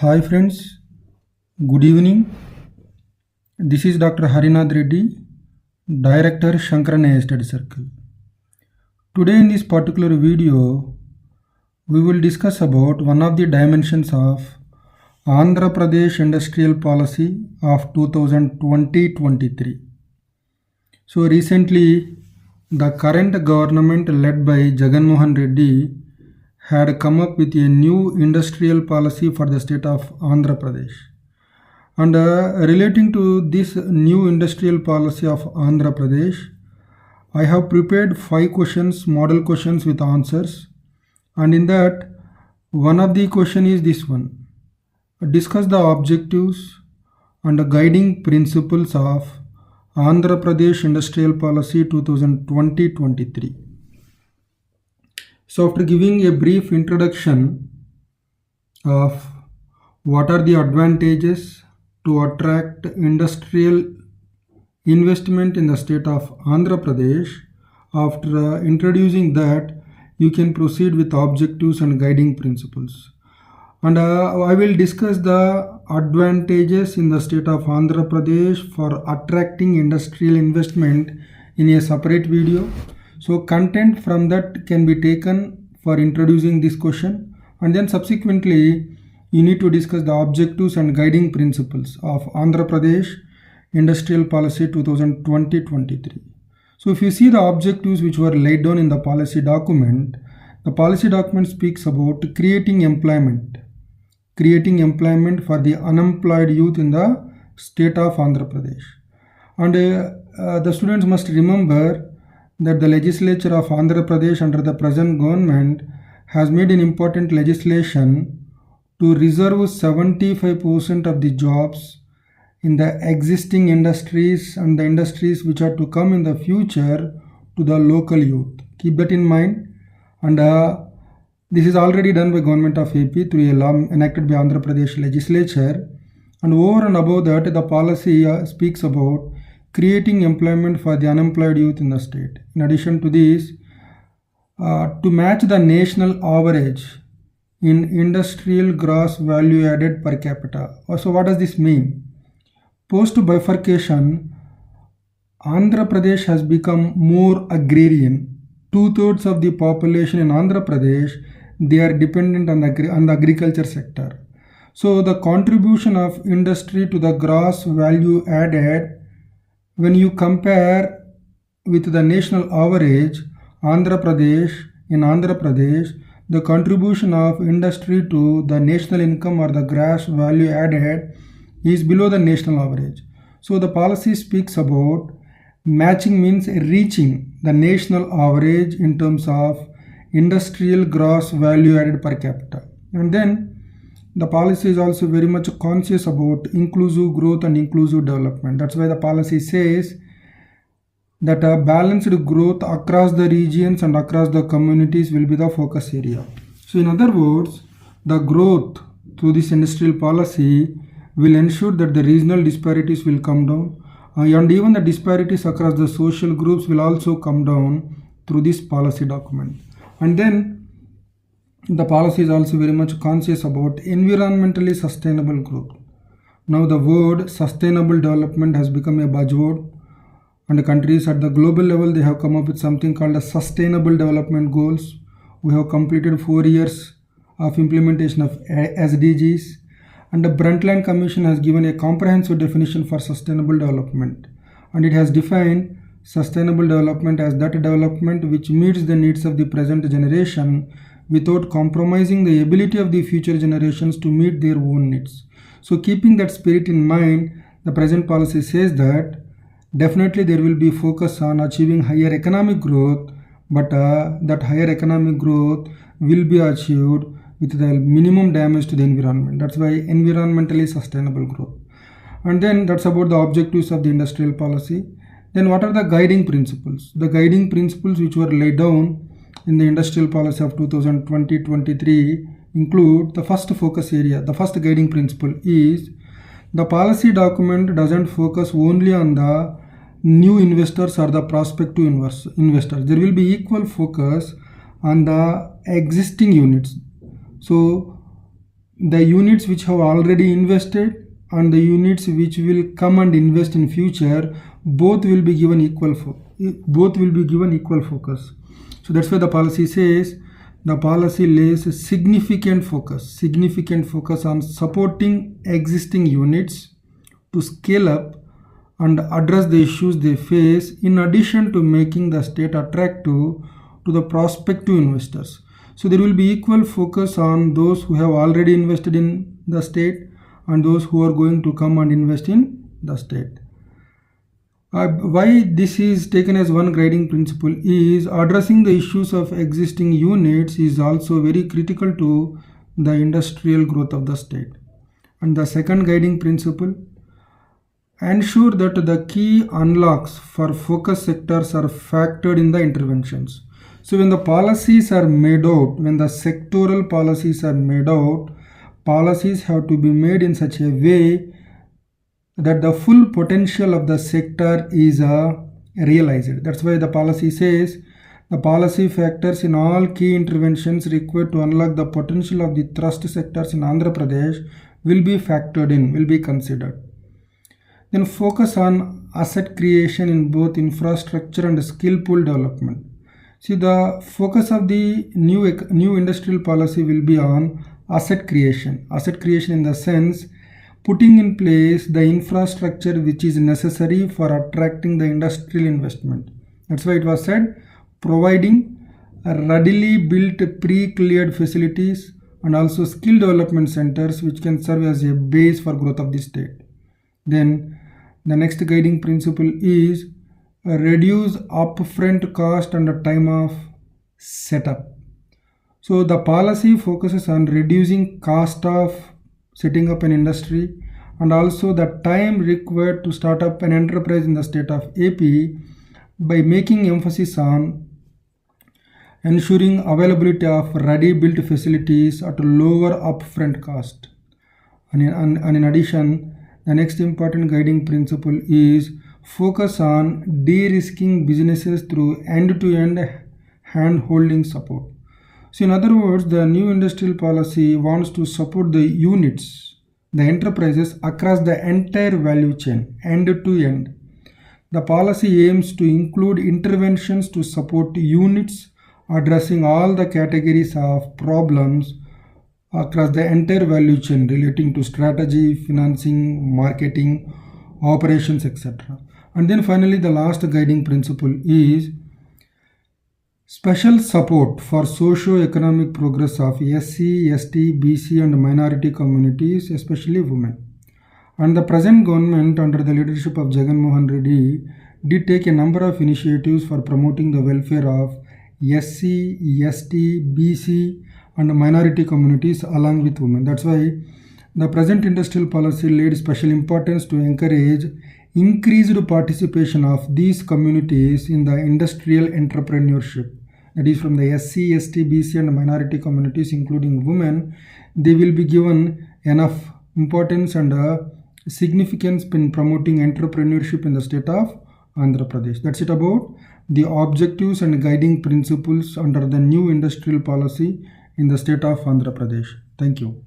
Hi friends, good evening. This is Dr. Harinath Reddy, Director Shankarana Study Circle. Today in this particular video, we will discuss about one of the dimensions of Andhra Pradesh Industrial Policy of 2020-23. So recently, the current government led by Jagan Mohan Reddy had come up with a new industrial policy for the state of Andhra Pradesh. And relating to this new industrial policy of Andhra Pradesh, I have prepared 5 questions, model questions with answers. And in that, one of the question is this one. Discuss the objectives and the guiding principles of Andhra Pradesh Industrial Policy 2020-23. So after giving a brief introduction of what are the advantages to attract industrial investment in the state of Andhra Pradesh, after introducing that, you can proceed with objectives and guiding principles. And I will discuss the advantages in the state of Andhra Pradesh for attracting industrial investment in a separate video. So content from that can be taken for introducing this question, and then subsequently you need to discuss the objectives and guiding principles of Andhra Pradesh Industrial Policy 2020-23. So if you see the objectives which were laid down in the policy document speaks about creating employment for the unemployed youth in the state of Andhra Pradesh. And the students must remember that the legislature of Andhra Pradesh under the present government has made an important legislation to reserve 75% of the jobs in the existing industries and the industries which are to come in the future to the local youth. Keep that in mind. And this is already done by government of AP through a law enacted by Andhra Pradesh legislature. And over and above that, the policy speaks about creating employment for the unemployed youth in the state. In addition to this, to match the national average in industrial gross value added per capita. So what does this mean? Post bifurcation, Andhra Pradesh has become more agrarian. 2/3 of the population in Andhra Pradesh, they are dependent on the agriculture sector. So the contribution of industry to the gross value added, when you compare with the national average, in Andhra Pradesh, the contribution of industry to the national income or the gross value added is below the national average. So the policy speaks about matching, means reaching the national average in terms of industrial gross value added per capita. And then the policy is also very much conscious about inclusive growth and inclusive development. That's why the policy says that a balanced growth across the regions and across the communities will be the focus area. So in other words, the growth through this industrial policy will ensure that the regional disparities will come down, and even the disparities across the social groups will also come down through this policy document. And then the policy is also very much conscious about environmentally sustainable growth. Now the word sustainable development has become a buzzword, and countries at the global level, they have come up with something called the Sustainable Development Goals. We have completed 4 years of implementation of SDGs, and the Brundtland Commission has given a comprehensive definition for sustainable development, and it has defined sustainable development as that development which meets the needs of the present generation without compromising the ability of the future generations to meet their own needs. So keeping that spirit in mind, the present policy says that definitely there will be focus on achieving higher economic growth, but that higher economic growth will be achieved with the minimum damage to the environment. That's why environmentally sustainable growth. And then that's about the objectives of the industrial policy. Then what are the guiding principles? The guiding principles which were laid down in the industrial policy of 2020-23 include the first focus area. The first guiding principle is the policy document doesn't focus only on the new investors or the prospective investors. There will be equal focus on the existing units. So the units which have already invested and the units which will come and invest in future, both will be given equal focus. So that's why the policy says, the policy lays a significant focus on supporting existing units to scale up and address the issues they face, in addition to making the state attractive to the prospective investors. So there will be equal focus on those who have already invested in the state and those who are going to come and invest in the state. Why this is taken as one guiding principle is addressing the issues of existing units is also very critical to the industrial growth of the state. And the second guiding principle, ensure that the key unlocks for focus sectors are factored in the interventions. So when the policies are made out, when the sectoral policies are made out, policies have to be made in such a way that the full potential of the sector is realized. That's why the policy says the policy factors in all key interventions required to unlock the potential of the thrust sectors in Andhra Pradesh will be factored in, will be considered. Then focus on asset creation in both infrastructure and skill pool development. See, the focus of the new industrial policy will be on asset creation. Asset creation in the sense putting in place the infrastructure which is necessary for attracting the industrial investment. That's why it was said, providing readily built pre-cleared facilities and also skill development centers which can serve as a base for growth of the state. Then the next guiding principle is reduce upfront cost and time of setup. So the policy focuses on reducing cost of setting up an industry and also the time required to start up an enterprise in the state of AP by making emphasis on ensuring availability of ready built facilities at a lower upfront cost. And in addition, the next important guiding principle is focus on de-risking businesses through end-to-end hand-holding support. So in other words, the new industrial policy wants to support the units, the enterprises across the entire value chain, end-to-end. The policy aims to include interventions to support units addressing all the categories of problems across the entire value chain relating to strategy, financing, marketing, operations, etc. And then finally, the last guiding principle is special support for socio-economic progress of SC, ST, BC and minority communities, especially women. And the present government under the leadership of Jagan Mohan Reddy did take a number of initiatives for promoting the welfare of SC, ST, BC and minority communities along with women. That's why the present industrial policy laid special importance to encourage increased participation of these communities in the industrial entrepreneurship. That is, from the SC, ST, BC and minority communities including women, they will be given enough importance and significance in promoting entrepreneurship in the state of Andhra Pradesh. That's it about the objectives and guiding principles under the new industrial policy in the state of Andhra Pradesh. Thank you.